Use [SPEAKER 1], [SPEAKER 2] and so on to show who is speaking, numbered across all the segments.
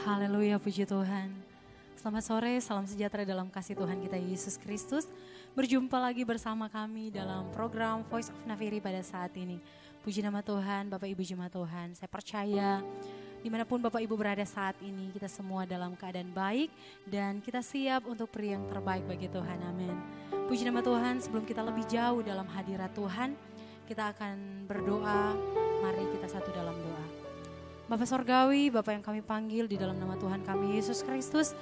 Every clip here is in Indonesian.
[SPEAKER 1] Haleluya, puji Tuhan. Selamat sore, salam sejahtera dalam kasih Tuhan kita Yesus Kristus. Berjumpa lagi bersama kami dalam program Voice of Nafiri pada saat ini. Puji nama Tuhan, Bapak Ibu jemaat Tuhan. Saya percaya dimanapun Bapak Ibu berada saat ini, kita semua dalam keadaan baik dan kita siap untuk beri yang terbaik bagi Tuhan. Amin. Puji nama Tuhan, sebelum kita lebih jauh dalam hadirat Tuhan, kita akan berdoa. Mari kita satu dalam doa. Bapak Sorgawi, Bapak yang kami panggil di dalam nama Tuhan kami Yesus Kristus,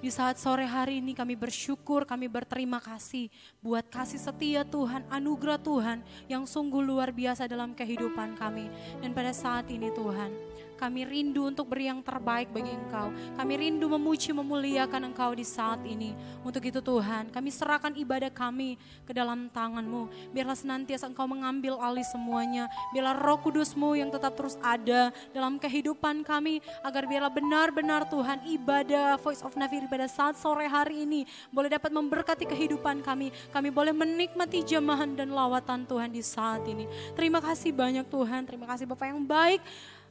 [SPEAKER 1] di saat sore hari ini kami bersyukur, kami berterima kasih buat kasih setia Tuhan, anugerah Tuhan yang sungguh luar biasa dalam kehidupan kami. Dan pada saat ini Tuhan, kami rindu untuk beri yang terbaik bagi Engkau. Kami rindu memuji, memuliakan Engkau di saat ini. Untuk itu Tuhan, kami serahkan ibadah kami ke dalam tangan-Mu. Biarlah senantiasa Engkau mengambil alih semuanya. Biarlah Roh Kudus-Mu yang tetap terus ada dalam kehidupan kami. Agar biarlah benar-benar Tuhan ibadah Voice of Nafiri pada saat sore hari ini boleh dapat memberkati kehidupan kami. Kami boleh menikmati jemahan dan lawatan Tuhan di saat ini. Terima kasih banyak Tuhan. Terima kasih Bapak yang baik.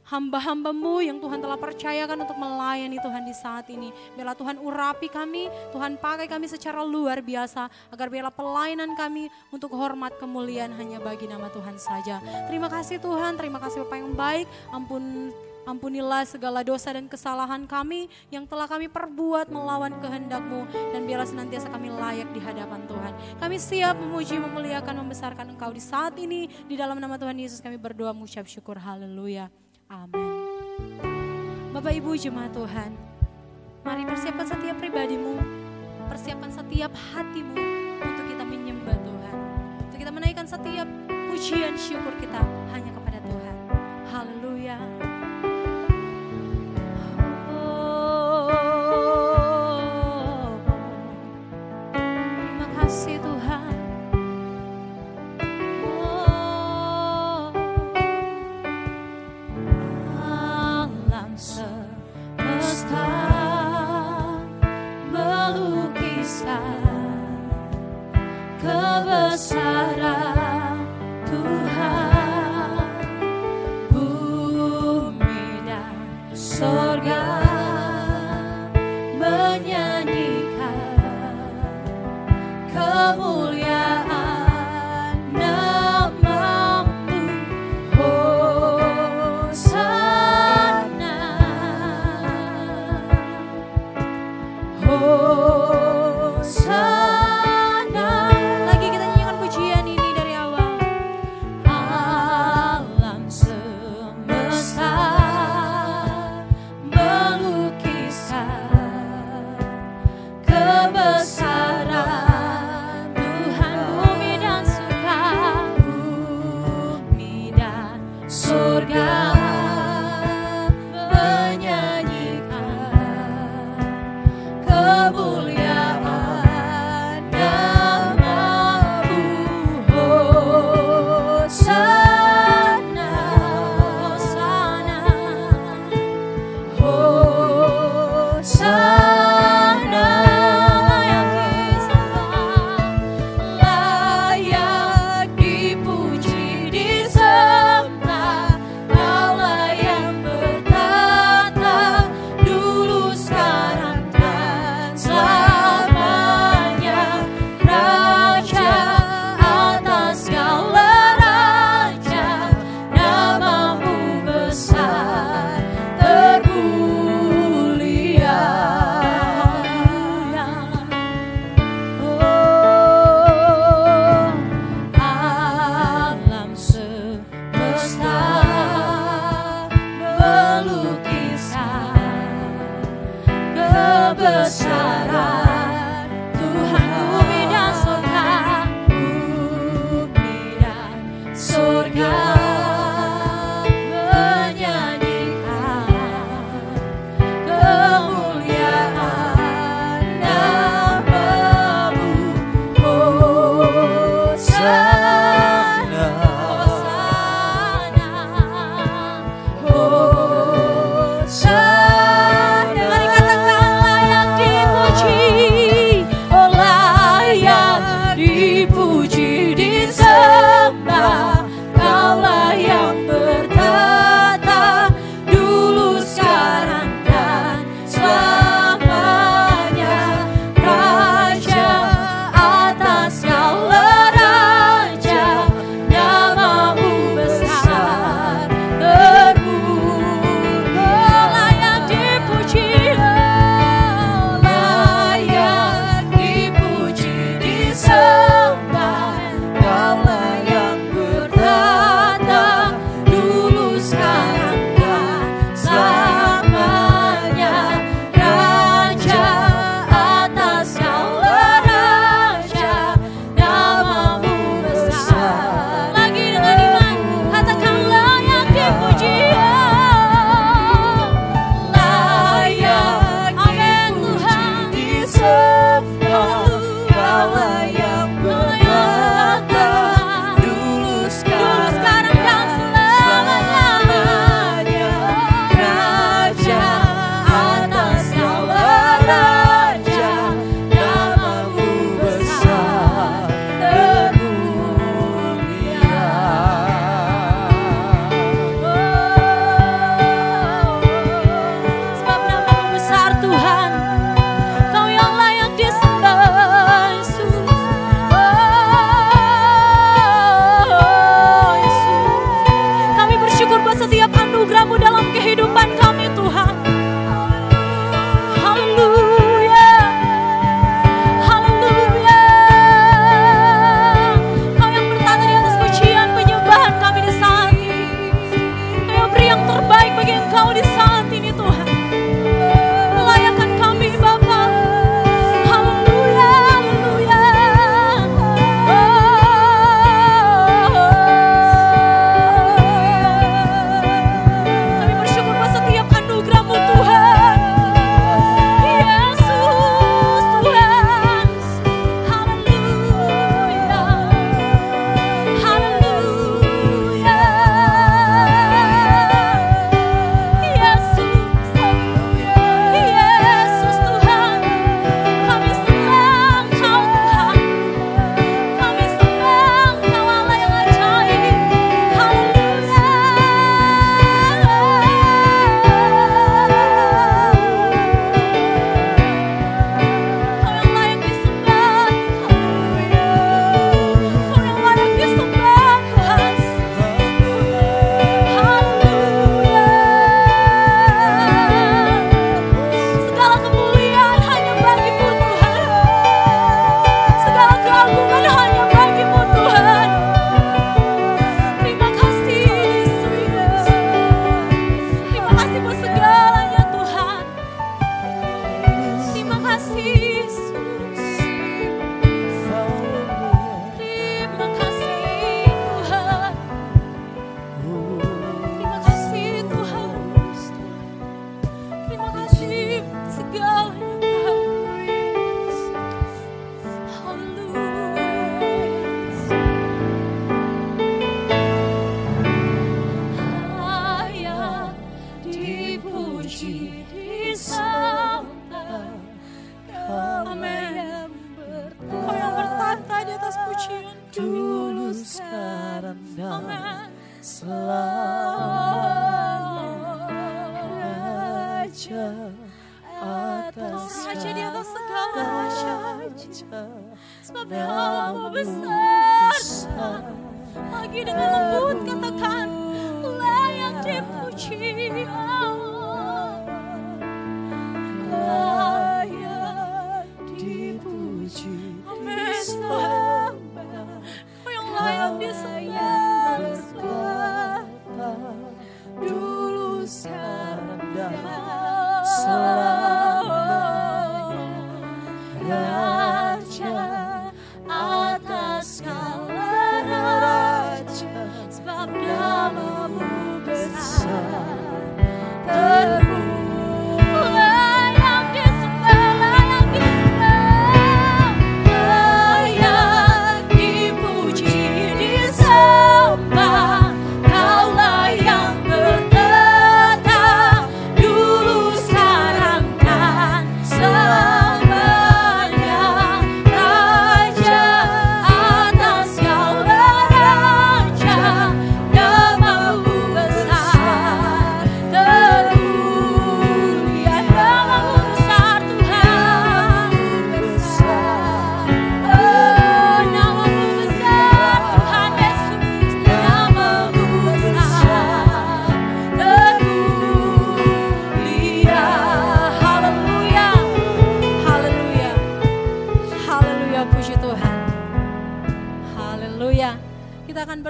[SPEAKER 1] Hamba-hamba-Mu yang Tuhan telah percayakan untuk melayani Tuhan di saat ini. Biarlah Tuhan urapi kami, Tuhan pakai kami secara luar biasa. Agar biarlah pelayanan kami untuk hormat kemuliaan hanya bagi nama Tuhan saja. Terima kasih Tuhan, terima kasih Bapak yang baik. Ampunilah segala dosa dan kesalahan kami yang telah kami perbuat melawan kehendak-Mu. Dan biarlah senantiasa kami layak di hadapan Tuhan. Kami siap memuji, memuliakan, membesarkan Engkau di saat ini. Di dalam nama Tuhan Yesus kami berdoa mengucap syukur, haleluya. Amin. Bapak Ibu jemaat Tuhan, mari persiapkan setiap pribadimu, persiapkan setiap hatimu untuk kita menyembah Tuhan. Untuk kita menaikkan setiap pujian syukur kita hanya kepada Tuhan. Haleluya. Terima kasih Tuhan. Semesta melukiskan kebesaran Tuhan, bumi dan surga menyanyikan kemuliaan nama-Mu. Hosana. Lagi kita nyanyikan pujian ini dari awal. Alam semesta melukiskan kebesaran Tuhan, bumi dan surga kemuliaan nama-Mu. Hosana, Hosana, Hosana. Layak dipuji, disembah Allah yang bertata dulu, sekarang dan selamanya. Raja atas segala raja, nama-Mu besar termulia. Oh, alam semesta melukiskan kebesaran Tuhan, bumi dan surga menyanyikan kemuliaan nama-Mu. Hosana, Hosana, Hosana. Mari katakan layak dipuji, oh layak dipuji, disembah Kau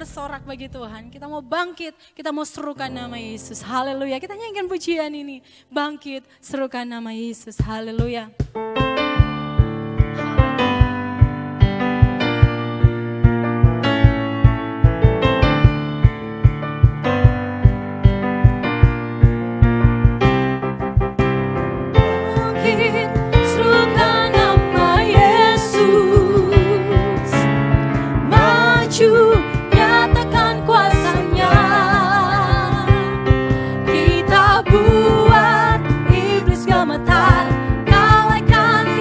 [SPEAKER 1] bersorak bagi Tuhan. Kita mau bangkit, kita mau serukan nama Yesus. Haleluya. Kita nyanyikan pujian ini. Bangkit, serukan nama Yesus. Haleluya.
[SPEAKER 2] Kita buat iblis gemetar, kalahkan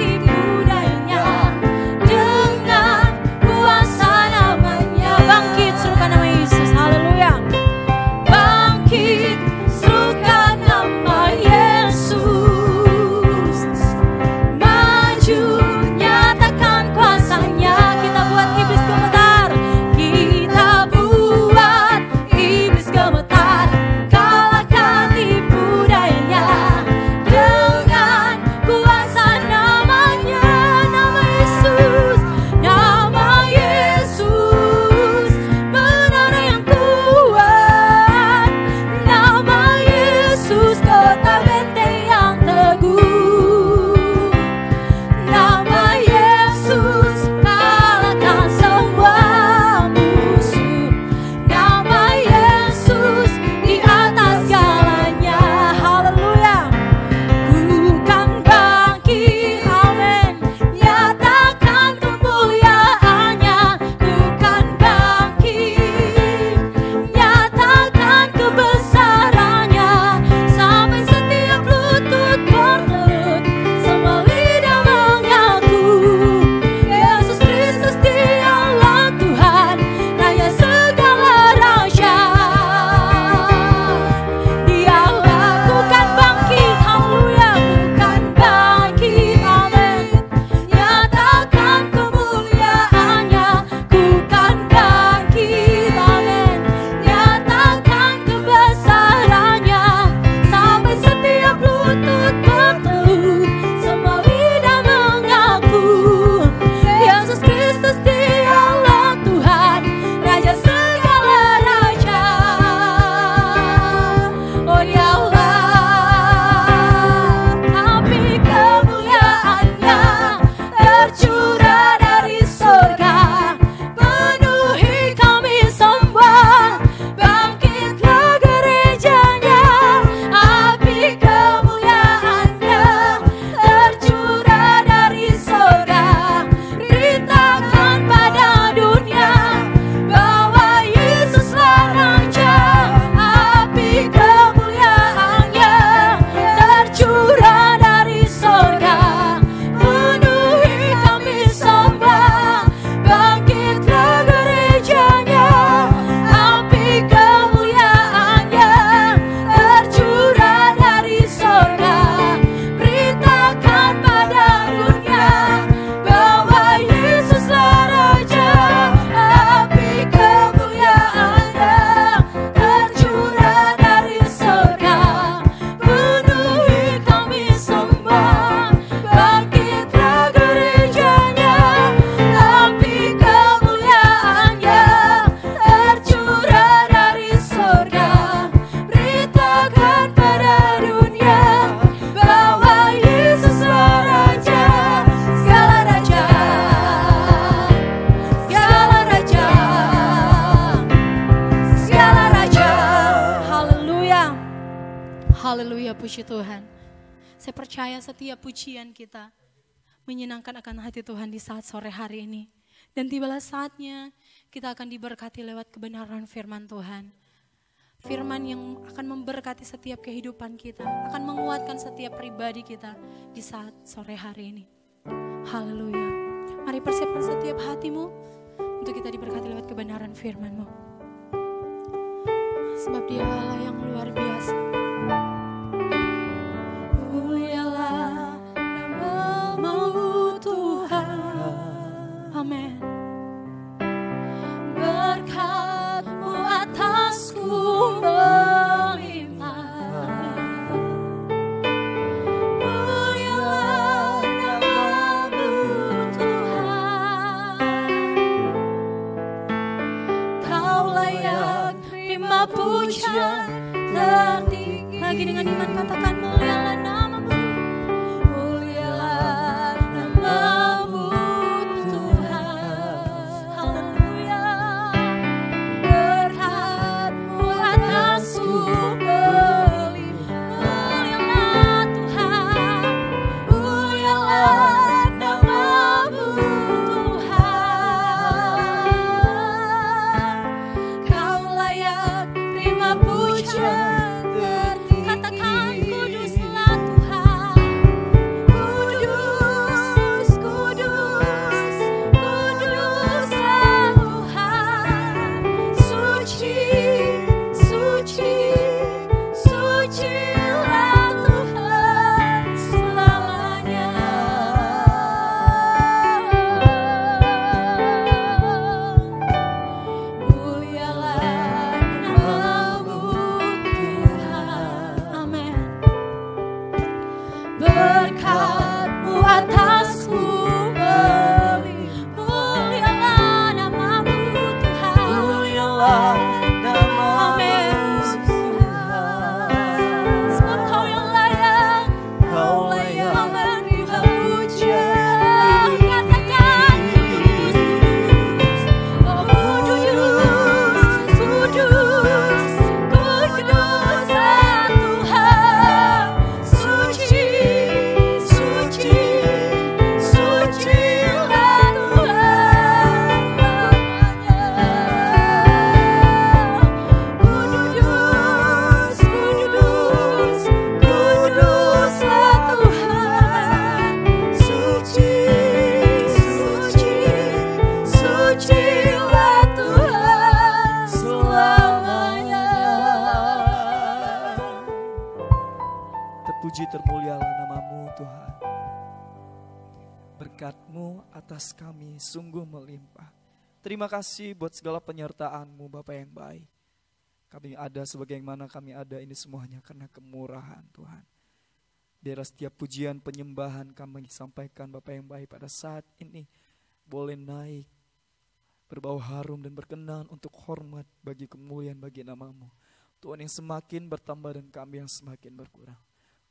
[SPEAKER 1] puji Tuhan. Saya percaya setiap pujian kita menyenangkan akan hati Tuhan di saat sore hari ini. Dan tibalah saatnya kita akan diberkati lewat kebenaran firman Tuhan. Firman yang akan memberkati setiap kehidupan kita, akan menguatkan setiap pribadi kita di saat sore hari ini. Haleluya. Mari persiapkan setiap hatimu untuk kita diberkati lewat kebenaran firman-Mu. Sebab Dia Allah yang luar biasa. Mulialah nama-Mu Tuhan. Amin. Berkat-Mu atasku melimpah. Mulialah nama-Mu Tuhan. Kau layak terima pujian tertinggi. Lagi dengan iman katakan mulialah nama-Mu. Mulialah nama-Mu Tuhan. Haleluya. Berkat-Mu atasku melimpah. Mulialah Tuhan. Mulialah nama-Mu Tuhan. Kau layak terima pujian. Katakan kuduslah Tuhan. Kudus, kudus, kuduslah Tuhan. Suci, suci, sucilah Tuhan selamanya. Mulialah nama-Mu Tuhan. Amin. Berkat-Mu atasku melimpah. Mulialah nama-Mu Tuhan.
[SPEAKER 2] Mulialah nama-Mu Tuhan.
[SPEAKER 1] Sebab Kau yang layak,
[SPEAKER 2] Kau layak
[SPEAKER 1] menerima pujian. Katakan kudus, oh kudus, kudus, kuduslah Tuhan. Suci, suci, sucilah Tuhan selamanya. Kudus, kudus, kuduslah Tuhan. Suci, suci, sucilah Tuhan selamanya.
[SPEAKER 2] Terpuji termulialah nama-Mu Tuhan. Berkat-Mu atas kami sungguh melimpah. Terima kasih buat segala penyertaan-Mu Bapa yang baik. Kami ada sebagaimana kami ada ini semuanya karena kemurahan Tuhan. Biar setiap pujian penyembahan kami sampaikan Bapa yang baik pada saat ini boleh naik, berbau harum dan berkenan untuk hormat bagi kemuliaan bagi nama-Mu. Tuhan yang semakin bertambah dan kami yang semakin berkurang.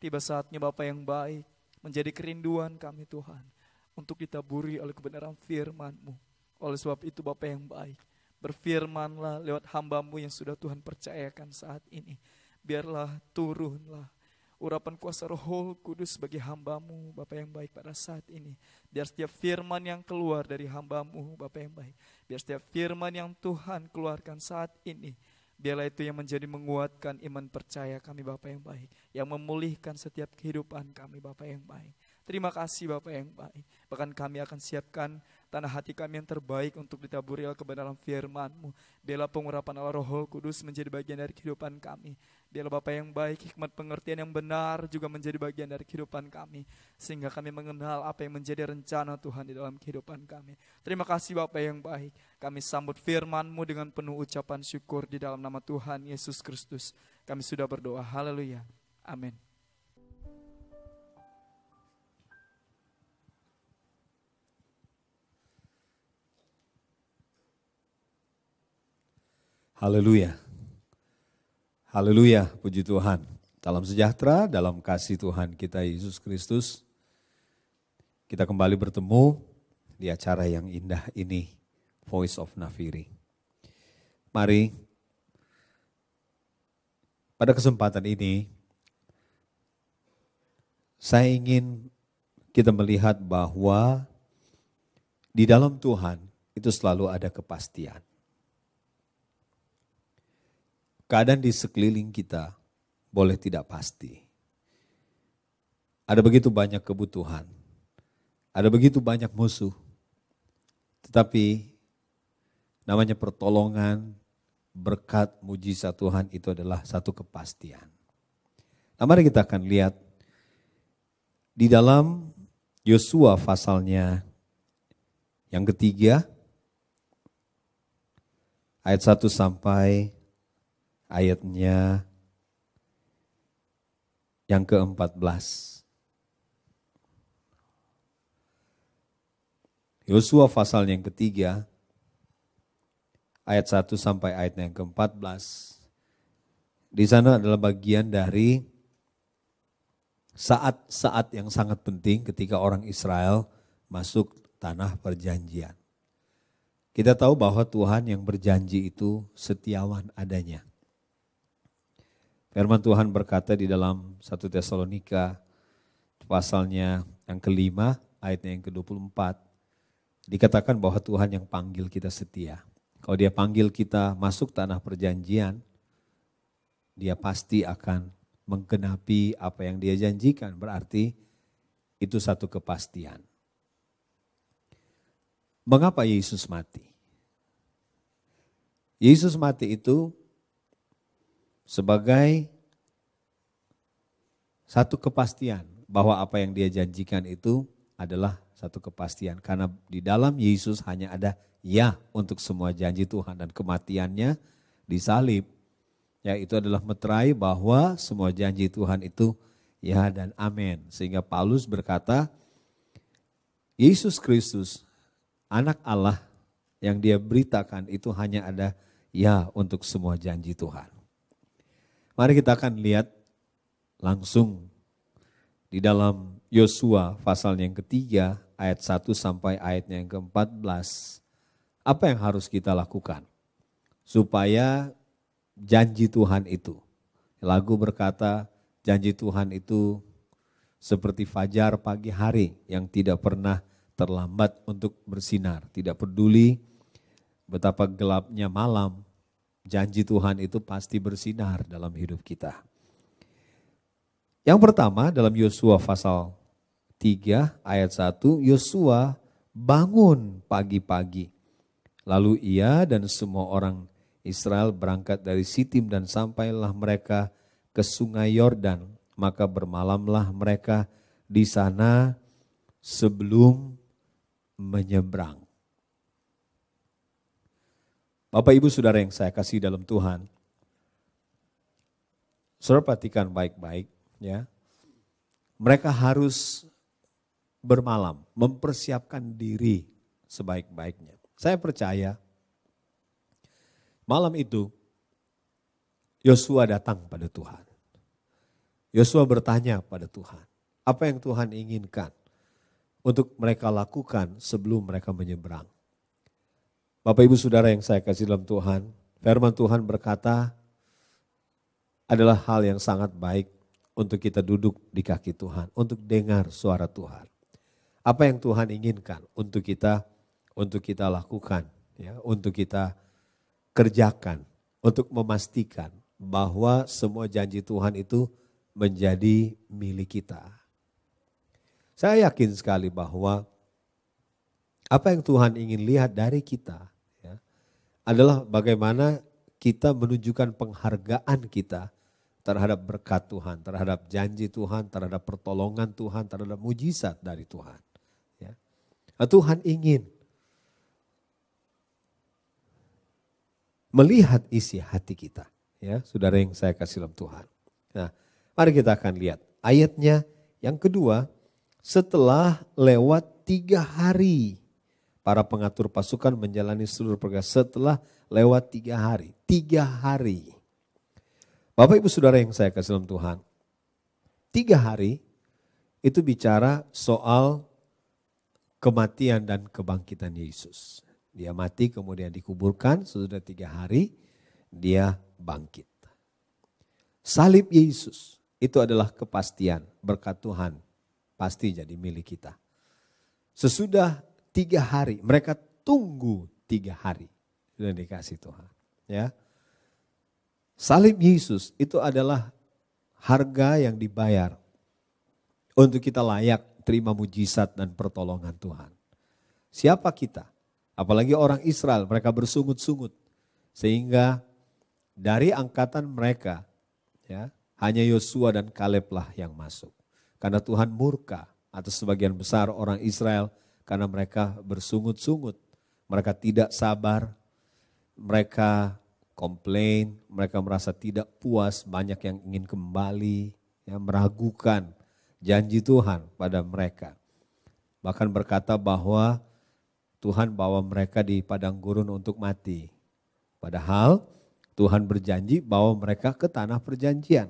[SPEAKER 2] Tiba saatnya Bapa yang baik menjadi kerinduan kami Tuhan untuk ditaburi oleh kebenaran firman-Mu. Oleh sebab itu Bapa yang baik, berfirmanlah lewat hamba-Mu yang sudah Tuhan percayakan saat ini. Biarlah turunlah urapan kuasa Roh Kudus bagi hamba-Mu Bapa yang baik pada saat ini. Biar setiap firman yang keluar dari hamba-Mu Bapa yang baik, biar setiap firman yang Tuhan keluarkan saat ini, biarlah itu yang menjadi menguatkan iman percaya kami Bapa yang baik, yang memulihkan setiap kehidupan kami Bapa yang baik. Terima kasih Bapa yang baik. Bahkan kami akan siapkan tanah hati kami yang terbaik untuk ditaburi oleh kebenaran firman-Mu. Biarlah pengurapan Allah Roh Kudus menjadi bagian dari kehidupan kami. Biarlah Bapa yang baik, hikmat pengertian yang benar juga menjadi bagian dari kehidupan kami. Sehingga kami mengenal apa yang menjadi rencana Tuhan di dalam kehidupan kami. Terima kasih Bapa yang baik. Kami sambut firman-Mu dengan penuh ucapan syukur di dalam nama Tuhan Yesus Kristus. Kami sudah berdoa. Haleluya. Amin.
[SPEAKER 3] Haleluya. Haleluya, puji Tuhan. Salam sejahtera dalam kasih Tuhan kita Yesus Kristus. Kita kembali bertemu di acara yang indah ini, Voice of Nafiri. Mari, pada kesempatan ini, saya ingin kita melihat bahwa di dalam Tuhan itu selalu ada kepastian. Keadaan di sekeliling kita boleh tidak pasti. Ada begitu banyak kebutuhan, ada begitu banyak musuh, tetapi namanya pertolongan, berkat, mujizat Tuhan itu adalah satu kepastian. Nah, mari kita akan lihat di dalam Yosua pasalnya yang ketiga, ayat 1 sampai ayatnya yang ke-14. Yosua pasal yang ketiga, ayat 1 sampai ayat yang ke-14. Di sana adalah bagian dari saat-saat yang sangat penting ketika orang Israel masuk tanah perjanjian. Kita tahu bahwa Tuhan yang berjanji itu setiawan adanya. Firman Tuhan berkata di dalam 1 Tesalonika pasalnya yang kelima, ayatnya yang ke-24. Dikatakan bahwa Tuhan yang panggil kita setia. Kalau dia panggil kita masuk tanah perjanjian, dia pasti akan menggenapi apa yang dia janjikan. Berarti itu satu kepastian. Mengapa Yesus mati? Yesus mati itu sebagai satu kepastian bahwa apa yang dia janjikan itu adalah satu kepastian. Karena di dalam Yesus hanya ada ya untuk semua janji Tuhan, dan kematiannya disalib. Ya, itu adalah meterai bahwa semua janji Tuhan itu ya dan amin. Sehingga Paulus berkata, Yesus Kristus, anak Allah yang dia beritakan itu hanya ada ya untuk semua janji Tuhan. Mari kita akan lihat langsung di dalam Yosua pasal yang ketiga ayat 1 sampai ayatnya yang ke-14. Apa yang harus kita lakukan supaya janji Tuhan itu, lagu berkata janji Tuhan itu seperti fajar pagi hari yang tidak pernah terlambat untuk bersinar. Tidak peduli betapa gelapnya malam, janji Tuhan itu pasti bersinar dalam hidup kita. Yang pertama dalam Yosua pasal 3 ayat 1, Yosua bangun pagi-pagi. Lalu ia dan semua orang Israel berangkat dari Sitim dan sampailah mereka ke sungai Yordan. Maka bermalamlah mereka di sana sebelum menyeberang. Bapak Ibu Saudara yang saya kasih dalam Tuhan, saudara perhatikan baik-baik ya. Mereka harus bermalam, mempersiapkan diri sebaik-baiknya. Saya percaya malam itu Yosua datang pada Tuhan. Yosua bertanya pada Tuhan, apa yang Tuhan inginkan untuk mereka lakukan sebelum mereka menyeberang. Bapak Ibu Saudara yang saya kasih dalam Tuhan, firman Tuhan berkata adalah hal yang sangat baik untuk kita duduk di kaki Tuhan, untuk dengar suara Tuhan. Apa yang Tuhan inginkan untuk kita lakukan, ya, untuk kita kerjakan, untuk memastikan bahwa semua janji Tuhan itu menjadi milik kita. Saya yakin sekali bahwa apa yang Tuhan ingin lihat dari kita ya, adalah bagaimana kita menunjukkan penghargaan kita terhadap berkat Tuhan, terhadap janji Tuhan, terhadap pertolongan Tuhan, terhadap mujizat dari Tuhan. Ya. Tuhan ingin melihat isi hati kita, ya, saudara yang saya kasih dalam Tuhan. Nah, mari kita akan lihat ayatnya yang kedua. Setelah lewat 3 hari, para pengatur pasukan menjalani seluruh pergerakan. Setelah lewat 3 hari, 3 hari. Bapak Ibu Saudara yang saya kasih dalam Tuhan, 3 hari itu bicara soal kematian dan kebangkitan Yesus. Dia mati kemudian dikuburkan, sesudah 3 hari dia bangkit. Salib Yesus itu adalah kepastian berkat Tuhan pasti jadi milik kita. Sesudah 3 hari, mereka tunggu 3 hari. Sudah dikasih Tuhan. Ya. Salib Yesus itu adalah harga yang dibayar untuk kita layak terima mujizat dan pertolongan Tuhan. Siapa kita? Apalagi orang Israel, mereka bersungut-sungut. Sehingga dari angkatan mereka, ya, hanya Yosua dan Kaleb lah yang masuk. Karena Tuhan murka atas sebagian besar orang Israel karena mereka bersungut-sungut. Mereka tidak sabar, mereka komplain, mereka merasa tidak puas, banyak yang ingin kembali, ya, meragukan janji Tuhan pada mereka. Bahkan berkata bahwa Tuhan bawa mereka di padang gurun untuk mati. Padahal Tuhan berjanji bawa mereka ke tanah perjanjian.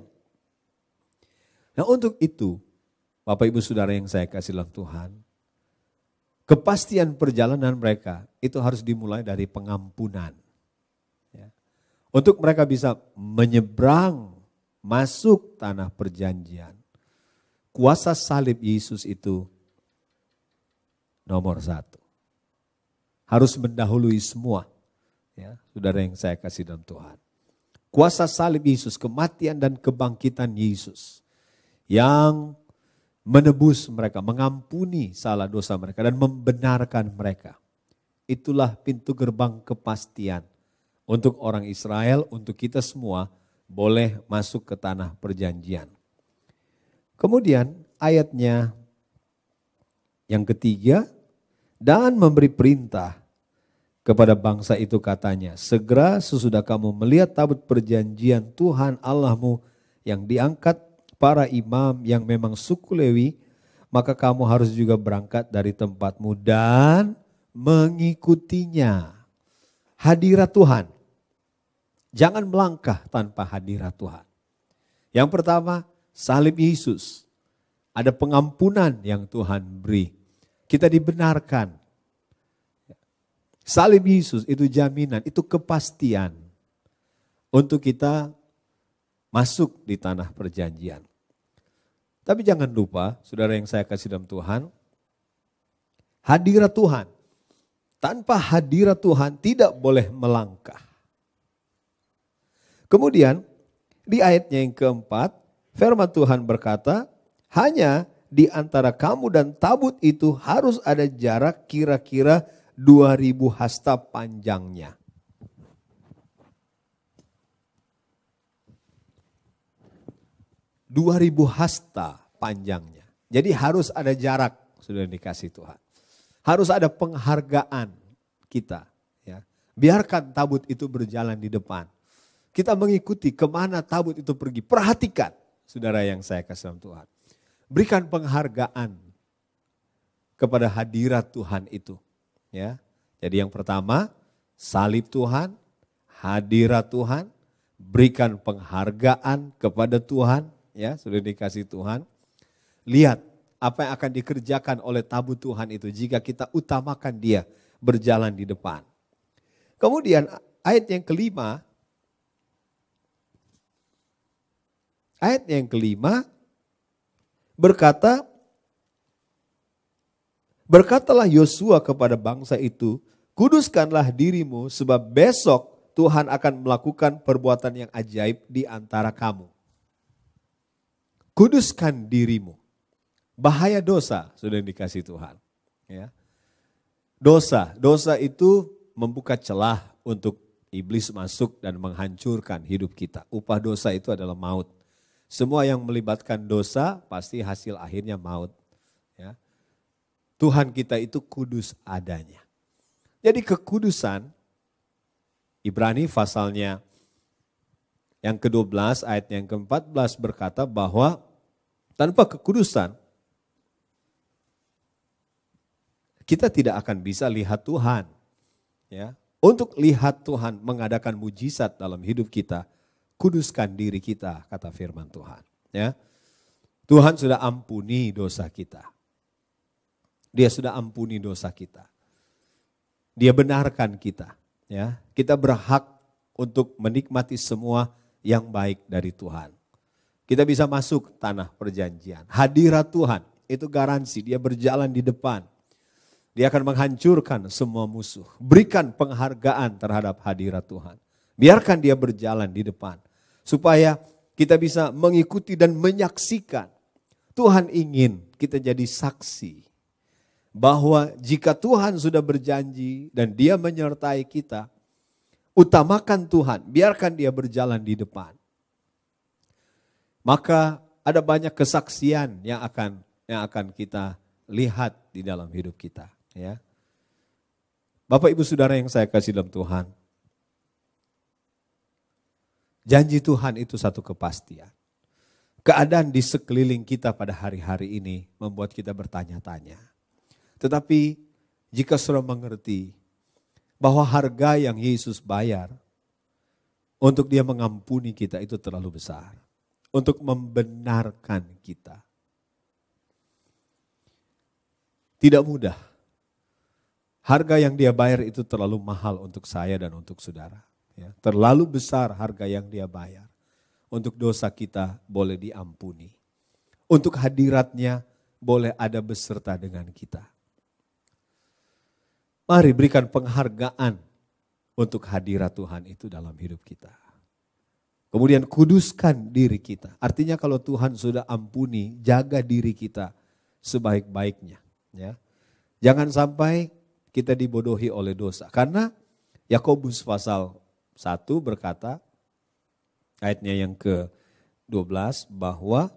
[SPEAKER 3] Nah untuk itu, Bapak Ibu Saudara yang saya kasih dalam Tuhan, kepastian perjalanan mereka itu harus dimulai dari pengampunan. Ya. Untuk mereka bisa menyeberang masuk tanah perjanjian, kuasa salib Yesus itu nomor 1. Harus mendahului semua. Ya, saudara yang saya kasih dalam Tuhan. Kuasa salib Yesus, kematian dan kebangkitan Yesus yang menebus mereka, mengampuni salah dosa mereka dan membenarkan mereka. Itulah pintu gerbang kepastian untuk orang Israel, untuk kita semua boleh masuk ke tanah perjanjian. Kemudian ayatnya yang ketiga, dan memberi perintah kepada bangsa itu katanya, segera sesudah kamu melihat tabut perjanjian Tuhan Allahmu yang diangkat para imam yang memang suku Lewi, maka kamu harus juga berangkat dari tempatmu dan mengikutinya. Hadirat Tuhan. Jangan melangkah tanpa hadirat Tuhan. Yang pertama, salib Yesus. Ada pengampunan yang Tuhan beri. Kita dibenarkan. Salib Yesus itu jaminan, itu kepastian untuk kita masuk di tanah perjanjian. Tapi jangan lupa, saudara yang saya kasih dalam Tuhan, hadirat Tuhan. Tanpa hadirat Tuhan tidak boleh melangkah. Kemudian di ayatnya yang keempat, firman Tuhan berkata, hanya di antara kamu dan tabut itu harus ada jarak kira-kira 2000 hasta panjangnya. Ribu hasta panjangnya. Jadi harus ada jarak, sudah dikasih Tuhan. Harus ada penghargaan kita. Ya. Biarkan tabut itu berjalan di depan. Kita mengikuti kemana tabut itu pergi. Perhatikan, saudara yang saya kasih dalam Tuhan. Berikan penghargaan kepada hadirat Tuhan itu. Ya. Jadi yang pertama, salib Tuhan, hadirat Tuhan, berikan penghargaan kepada Tuhan. Ya, sudah dikasih Tuhan. Lihat apa yang akan dikerjakan oleh tabut Tuhan itu jika kita utamakan dia berjalan di depan. Kemudian ayat yang kelima. Ayat yang kelima berkatalah Yosua kepada bangsa itu, kuduskanlah dirimu sebab besok Tuhan akan melakukan perbuatan yang ajaib di antara kamu. Kuduskan dirimu. Bahaya dosa sudah dikasih Tuhan. Ya. Dosa itu membuka celah untuk iblis masuk dan menghancurkan hidup kita. Upah dosa itu adalah maut. Semua yang melibatkan dosa pasti hasil akhirnya maut. Ya. Tuhan kita itu kudus adanya. Jadi kekudusan, Ibrani pasalnya yang ke-12 ayat yang ke-14 berkata bahwa tanpa kekudusan kita tidak akan bisa lihat Tuhan. Ya. Untuk lihat Tuhan mengadakan mujizat dalam hidup kita, kuduskan diri kita, kata firman Tuhan. Ya. Tuhan sudah ampuni dosa kita. Dia sudah ampuni dosa kita. Dia benarkan kita. Ya. Kita berhak untuk menikmati semua yang baik dari Tuhan. Kita bisa masuk tanah perjanjian. Hadirat Tuhan itu garansi, dia berjalan di depan. Dia akan menghancurkan semua musuh. Berikan penghargaan terhadap hadirat Tuhan. Biarkan dia berjalan di depan. Supaya kita bisa mengikuti dan menyaksikan. Tuhan ingin kita jadi saksi. Bahwa jika Tuhan sudah berjanji dan dia menyertai kita, utamakan Tuhan, biarkan dia berjalan di depan. Maka ada banyak kesaksian yang akan kita lihat di dalam hidup kita. Ya, Bapak Ibu Saudara yang saya kasih dalam Tuhan, janji Tuhan itu satu kepastian. Keadaan di sekeliling kita pada hari-hari ini membuat kita bertanya-tanya. Tetapi jika saudara mengerti bahwa harga yang Yesus bayar untuk dia mengampuni kita itu terlalu besar. Untuk membenarkan kita. Tidak mudah. Harga yang dia bayar itu terlalu mahal untuk saya dan untuk saudara. Ya, terlalu besar harga yang dia bayar. Untuk dosa kita boleh diampuni. Untuk hadiratnya boleh ada beserta dengan kita. Mari berikan penghargaan untuk hadirat Tuhan itu dalam hidup kita. Kemudian kuduskan diri kita. Artinya kalau Tuhan sudah ampuni, jaga diri kita sebaik-baiknya. Ya. Jangan sampai kita dibodohi oleh dosa. Karena Yakobus pasal 1 berkata, ayatnya yang ke-12, bahwa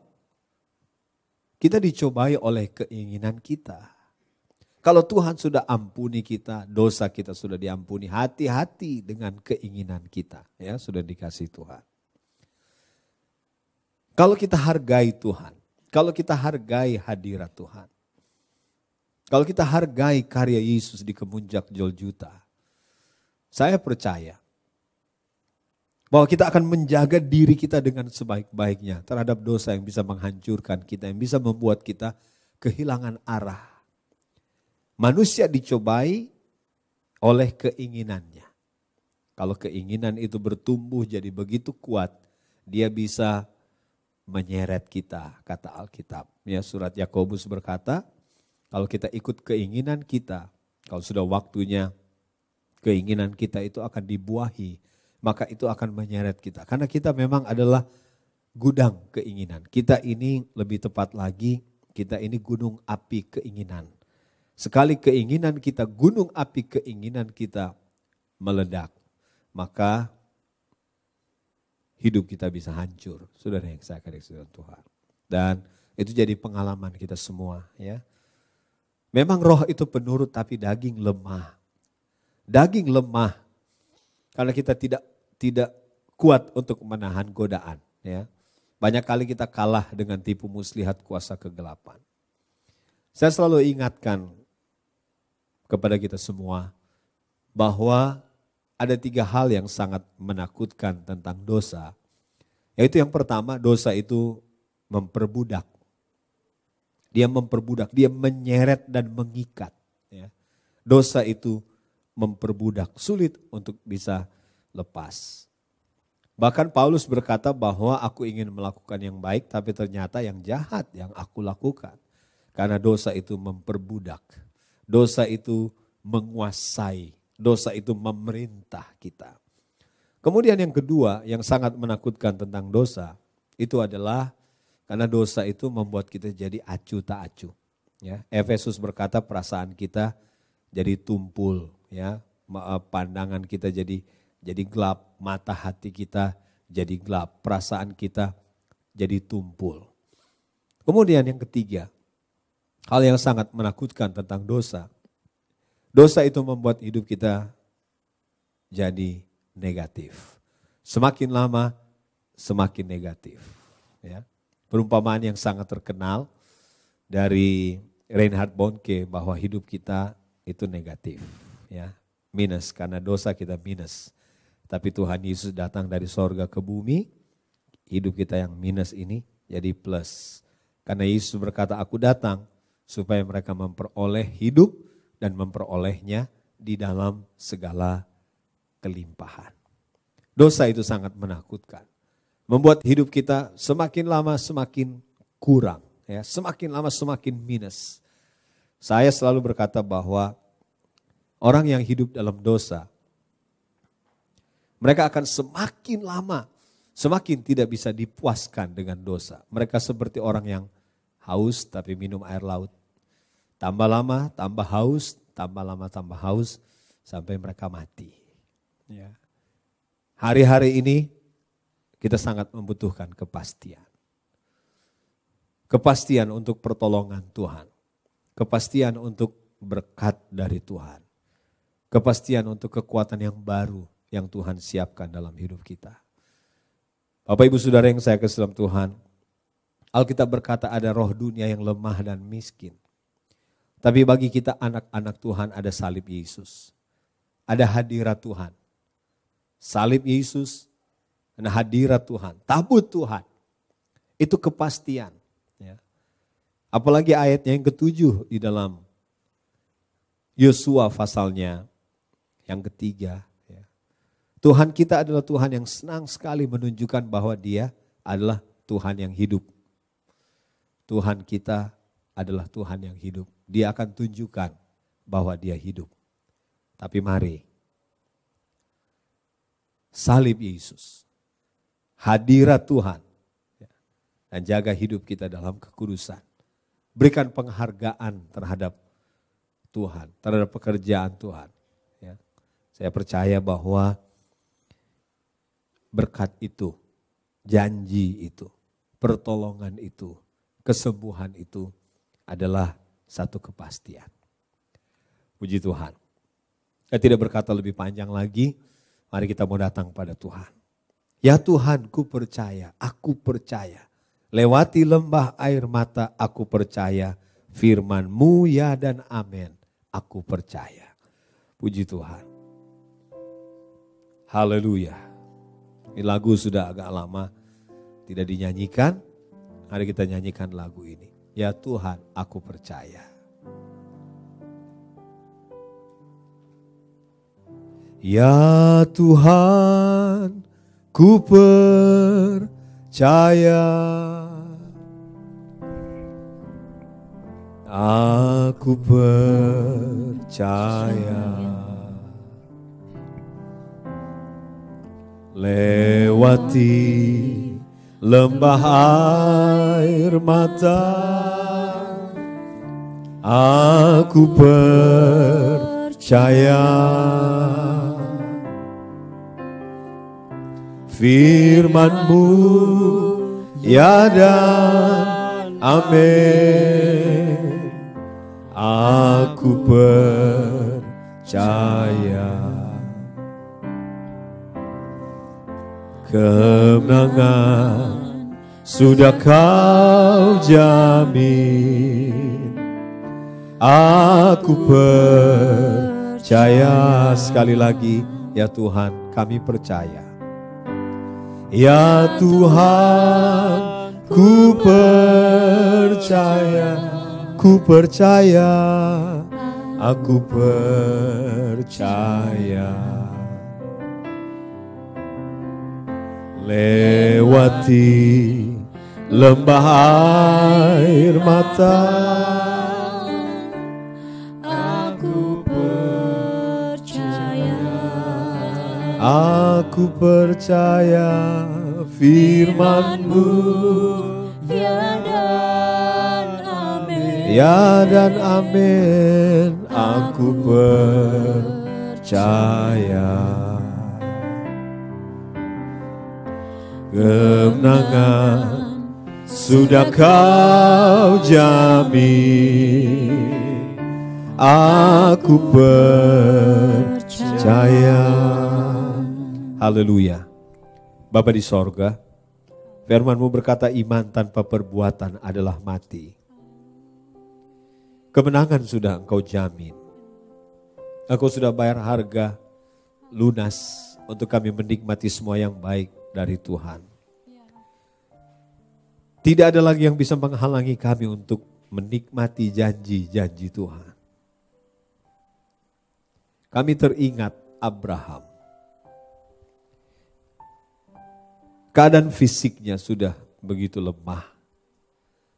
[SPEAKER 3] kita dicobai oleh keinginan kita. Kalau Tuhan sudah ampuni kita, dosa kita sudah diampuni, hati-hati dengan keinginan kita. Ya, sudah dikasih Tuhan. Kalau kita hargai Tuhan, kalau kita hargai hadirat Tuhan, kalau kita hargai karya Yesus di kemunjak Golgota, saya percaya bahwa kita akan menjaga diri kita dengan sebaik-baiknya terhadap dosa yang bisa menghancurkan kita, yang bisa membuat kita kehilangan arah. Manusia dicobai oleh keinginannya. Kalau keinginan itu bertumbuh jadi begitu kuat, dia bisa menyeret kita, kata Alkitab. Ya, surat Yakobus berkata, kalau kita ikut keinginan kita, kalau sudah waktunya keinginan kita itu akan dibuahi, maka itu akan menyeret kita. Karena kita memang adalah gudang keinginan. Kita ini lebih tepat lagi, kita ini gunung api keinginan. Sekali keinginan kita, gunung api keinginan kita meledak, maka hidup kita bisa hancur. Saudara yang saya kasih Tuhan. Dan itu jadi pengalaman kita semua, ya. Memang roh itu penurut tapi daging lemah. Daging lemah karena kita tidak kuat untuk menahan godaan. Ya. Banyak kali kita kalah dengan tipu muslihat kuasa kegelapan. Saya selalu ingatkan kepada kita semua bahwa ada 3 hal yang sangat menakutkan tentang dosa. Yaitu yang pertama, dosa itu memperbudak. Dia memperbudak, dia menyeret dan mengikat. Ya. Dosa itu memperbudak, sulit untuk bisa lepas. Bahkan Paulus berkata bahwa aku ingin melakukan yang baik, tapi ternyata yang jahat yang aku lakukan. Karena dosa itu memperbudak, dosa itu menguasai, dosa itu memerintah kita. Kemudian yang kedua yang sangat menakutkan tentang dosa, itu adalah karena dosa itu membuat kita jadi acuh tak acuh. Ya, Efesus berkata perasaan kita jadi tumpul, ya, pandangan kita jadi gelap, mata hati kita jadi gelap, perasaan kita jadi tumpul. Kemudian yang ketiga, hal yang sangat menakutkan tentang dosa. Dosa itu membuat hidup kita jadi negatif. Semakin lama semakin negatif, ya. Perumpamaan yang sangat terkenal dari Reinhard Bonnke bahwa hidup kita itu negatif, ya, minus, karena dosa kita minus. Tapi Tuhan Yesus datang dari sorga ke bumi, hidup kita yang minus ini jadi plus. Karena Yesus berkata, aku datang supaya mereka memperoleh hidup dan memperolehnya di dalam segala kelimpahan. Dosa itu sangat menakutkan. Membuat hidup kita semakin lama semakin kurang, ya, semakin lama semakin minus. Saya selalu berkata bahwa orang yang hidup dalam dosa, mereka akan semakin lama, semakin tidak bisa dipuaskan dengan dosa. Mereka seperti orang yang haus tapi minum air laut. Tambah lama, tambah haus, tambah lama, tambah haus, sampai mereka mati. Ya. Hari-hari ini kita sangat membutuhkan kepastian. Kepastian untuk pertolongan Tuhan. Kepastian untuk berkat dari Tuhan. Kepastian untuk kekuatan yang baru yang Tuhan siapkan dalam hidup kita. Bapak Ibu Saudara yang saya kasih dalam Tuhan, Alkitab berkata ada roh dunia yang lemah dan miskin. Tapi bagi kita anak-anak Tuhan ada salib Yesus. Ada hadirat Tuhan. Salib Yesus dan hadirat Tuhan. Tabut Tuhan. Itu kepastian. Ya. Apalagi ayatnya yang ke-7 di dalam Yosua pasalnya yang ketiga. Ya. Tuhan kita adalah Tuhan yang senang sekali menunjukkan bahwa Dia adalah Tuhan yang hidup. Tuhan kita adalah Tuhan yang hidup. Dia akan tunjukkan bahwa Dia hidup. Tapi mari, salib Yesus, hadirat Tuhan, dan jaga hidup kita dalam kekudusan. Berikan penghargaan terhadap Tuhan, terhadap pekerjaan Tuhan. Ya. Saya percaya bahwa berkat itu, janji itu, pertolongan itu, kesembuhan itu adalah satu kepastian. Puji Tuhan. Saya tidak berkata lebih panjang lagi, mari kita mau datang pada Tuhan. Ya Tuhan, ku percaya, aku percaya. Lewati lembah air mata, aku percaya. Firman-Mu ya dan amin, aku percaya. Puji Tuhan. Haleluya. Ini lagu sudah agak lama tidak dinyanyikan. Mari kita nyanyikan lagu ini. Ya Tuhan, aku percaya. Ya Tuhan, ku percaya. Aku percaya. Lewati lembah air mata, aku percaya. Firman-Mu ya dan amin, aku percaya. Kemenangan sudah Kau jamin, aku percaya. Sekali lagi, ya Tuhan, kami percaya. Ya Tuhan, ku percaya, ku percaya, aku percaya. Lewati lembah air mata,
[SPEAKER 1] aku percaya.
[SPEAKER 3] Aku percaya firman-Mu
[SPEAKER 1] Ya dan amin.
[SPEAKER 3] ya dan amin, aku percaya. Kemenangan sudah Kau jamin, aku percaya. Haleluya. Bapa di sorga, firman-Mu berkata iman tanpa perbuatan adalah mati. Kemenangan sudah Engkau jamin. Engkau sudah bayar harga lunas untuk kami menikmati semua yang baik dari Tuhan. Tidak ada lagi yang bisa menghalangi kami untuk menikmati janji-janji Tuhan. Kami teringat Abraham. Keadaan fisiknya sudah begitu lemah.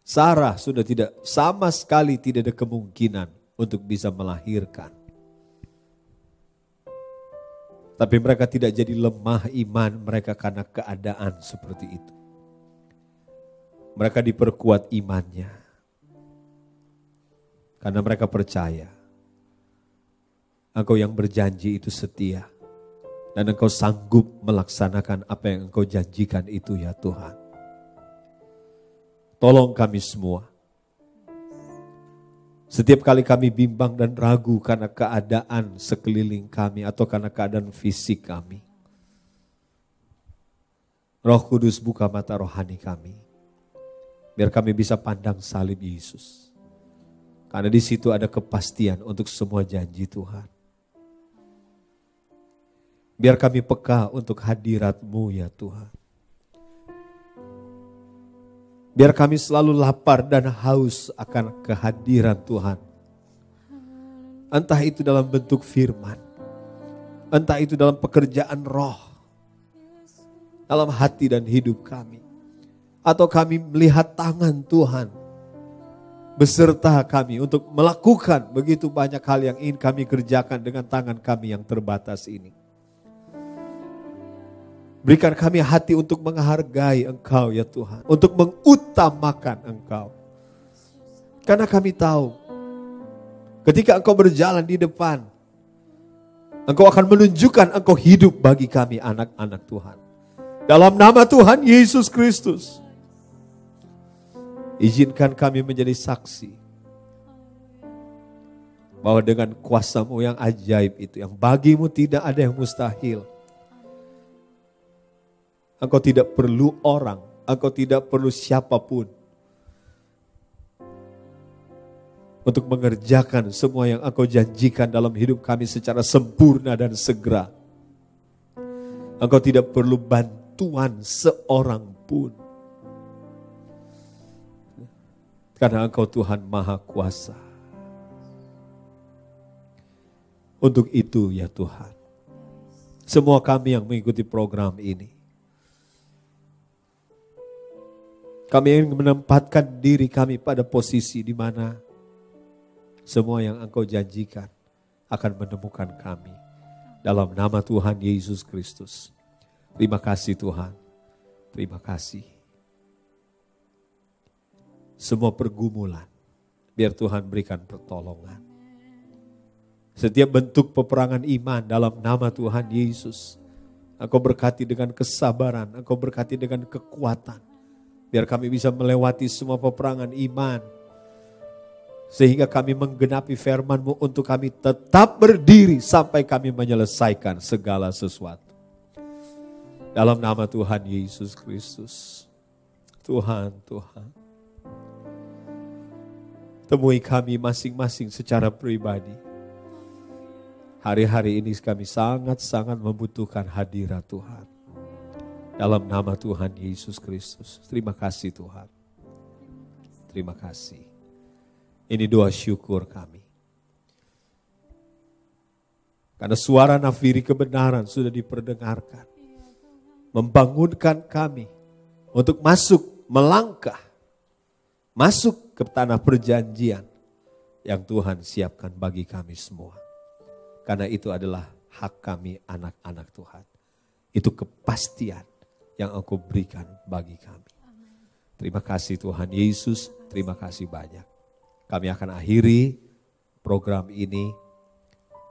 [SPEAKER 3] Sarah sudah sama sekali tidak ada kemungkinan untuk bisa melahirkan. Tapi mereka tidak jadi lemah iman mereka karena keadaan seperti itu. Mereka diperkuat imannya. Karena mereka percaya Engkau yang berjanji itu setia. Dan Engkau sanggup melaksanakan apa yang Engkau janjikan itu ya Tuhan. Tolong kami semua. Setiap kali kami bimbang dan ragu karena keadaan sekeliling kami atau karena keadaan fisik kami. Roh Kudus buka mata rohani kami. Biar kami bisa pandang salib Yesus. Karena di situ ada kepastian untuk semua janji Tuhan. Biar kami peka untuk hadirat-Mu ya Tuhan. Biar kami selalu lapar dan haus akan kehadiran Tuhan. Entah itu dalam bentuk firman. Entah itu dalam pekerjaan roh. Dalam hati dan hidup kami. Atau kami melihat tangan Tuhan. Beserta kami untuk melakukan begitu banyak hal yang ingin kami kerjakan dengan tangan kami yang terbatas ini. Berikan kami hati untuk menghargai Engkau ya Tuhan. Untuk mengutamakan Engkau. Karena kami tahu. Ketika Engkau berjalan di depan. Engkau akan menunjukkan Engkau hidup bagi kami anak-anak Tuhan. Dalam nama Tuhan Yesus Kristus. Izinkan kami menjadi saksi. Bahwa dengan kuasa-Mu yang ajaib itu. Yang bagi-Mu tidak ada yang mustahil. Engkau tidak perlu orang, Engkau tidak perlu siapapun untuk mengerjakan semua yang Engkau janjikan dalam hidup kami secara sempurna dan segera. Engkau tidak perlu bantuan seorang pun. Karena Engkau Tuhan Maha Kuasa. Untuk itu ya Tuhan, semua kami yang mengikuti program ini, kami ingin menempatkan diri kami pada posisi di mana semua yang Engkau janjikan akan menemukan kami. Dalam nama Tuhan Yesus Kristus. Terima kasih Tuhan. Terima kasih. Semua pergumulan, biar Tuhan berikan pertolongan. Setiap bentuk peperangan iman dalam nama Tuhan Yesus. Engkau berkati dengan kesabaran, Engkau berkati dengan kekuatan. Biar kami bisa melewati semua peperangan iman. Sehingga kami menggenapi firman-Mu untuk kami tetap berdiri sampai kami menyelesaikan segala sesuatu. Dalam nama Tuhan Yesus Kristus. Tuhan. Temui kami masing-masing secara pribadi. Hari-hari ini kami sangat-sangat membutuhkan hadirat Tuhan. Dalam nama Tuhan Yesus Kristus. Terima kasih Tuhan. Terima kasih. Ini doa syukur kami. Karena suara nafiri kebenaran sudah diperdengarkan. Membangunkan kami untuk masuk, melangkah. Masuk ke tanah perjanjian yang Tuhan siapkan bagi kami semua. Karena itu adalah hak kami anak-anak Tuhan. Itu kepastian yang Engkau berikan bagi kami. Terima kasih Tuhan Yesus, terima kasih banyak. Kami akan akhiri program ini.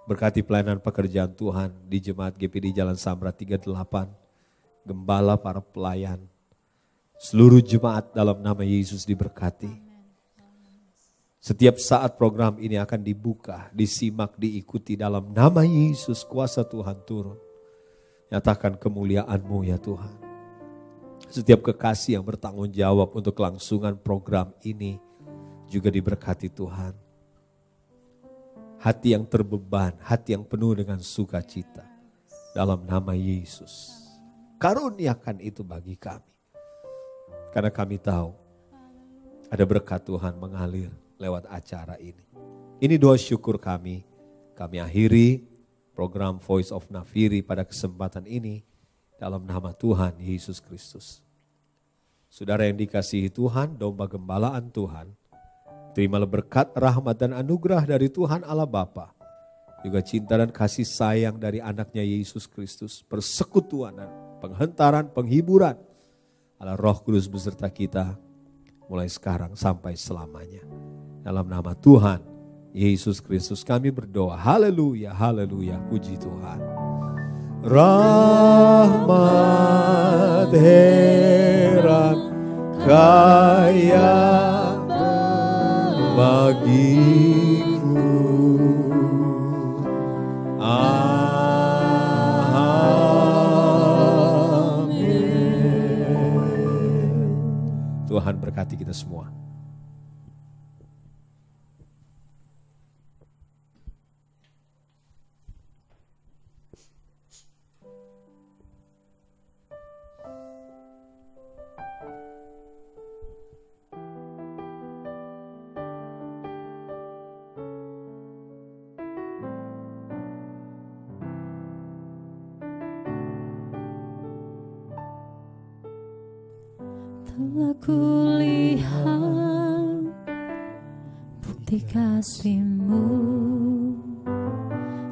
[SPEAKER 3] Berkati pelayanan pekerjaan Tuhan di Jemaat GPD Jalan Sambra 38. Gembala, para pelayan. Seluruh jemaat dalam nama Yesus diberkati. Setiap saat program ini akan dibuka, disimak, diikuti dalam nama Yesus. Kuasa Tuhan turun. Nyatakan kemuliaan-Mu ya Tuhan. Setiap kekasih yang bertanggung jawab untuk kelangsungan program ini juga diberkati Tuhan. Hati yang terbeban, hati yang penuh dengan sukacita. Dalam nama Yesus. Karuniakan itu bagi kami. Karena kami tahu ada berkat Tuhan mengalir lewat acara ini. Ini doa syukur kami. Kami akhiri program Voice of Nafiri pada kesempatan ini. Dalam nama Tuhan Yesus Kristus. Saudara yang dikasihi Tuhan, domba gembalaan Tuhan, terimalah berkat, rahmat dan anugerah dari Tuhan Allah Bapa, juga cinta dan kasih sayang dari anaknya Yesus Kristus, persekutuan dan penghentaran, penghiburan Allah Roh Kudus beserta kita mulai sekarang sampai selamanya. Dalam nama Tuhan Yesus Kristus kami berdoa. Haleluya, haleluya, puji Tuhan. Rahmat heran kaya bagiku. Amin. Tuhan berkati kita semua.
[SPEAKER 1] Telah kulihat bukti kasih-Mu,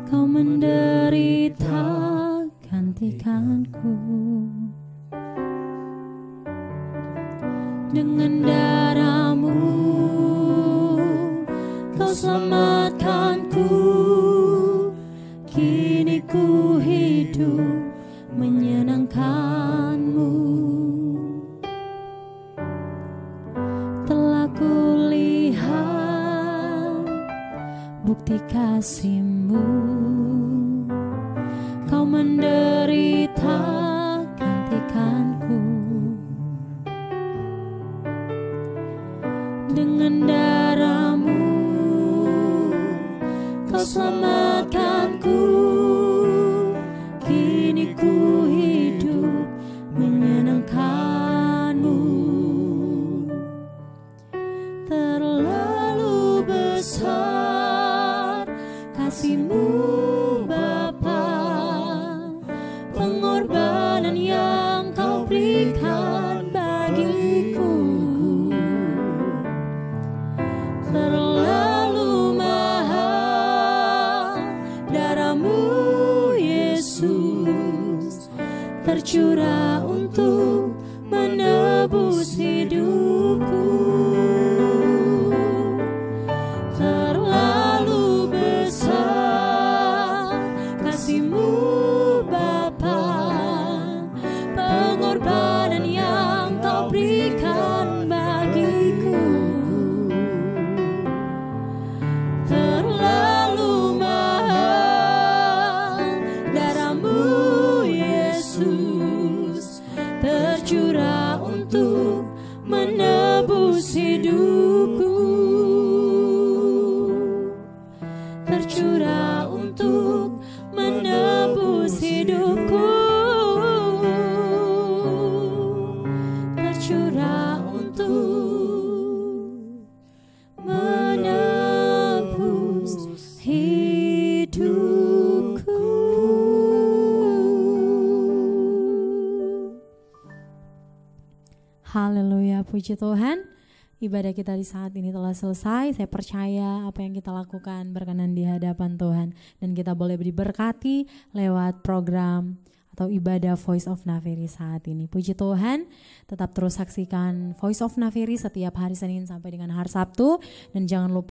[SPEAKER 1] Kau menderita gantikanku. Dengan darah-Mu Kau selamatkanku. Kini ku hidup menyenangkan-Mu. Bukti kasih-Mu, Kau menderita gantikanku. Dengan darah-Mu Kau selamatkanku. Kini ku hidup menyenangkan-Mu. Terlalu besar kasih-Mu Bapa, pengorbanan yang Kau berikan bagiku. Terlalu mahal darah-Mu Yesus, tercurah untuk menebus hidupku. Tercurah untuk menebus hidupku. Tercurah untuk menebus hidupku. Haleluya, puji Tuhan. Ibadah kita di saat ini telah selesai. Saya percaya apa yang kita lakukan berkenan di hadapan Tuhan. Dan kita boleh diberkati lewat program atau ibadah Voice of Nafiri saat ini. Puji Tuhan, tetap terus saksikan Voice of Nafiri setiap hari Senin sampai dengan hari Sabtu. Dan jangan lupa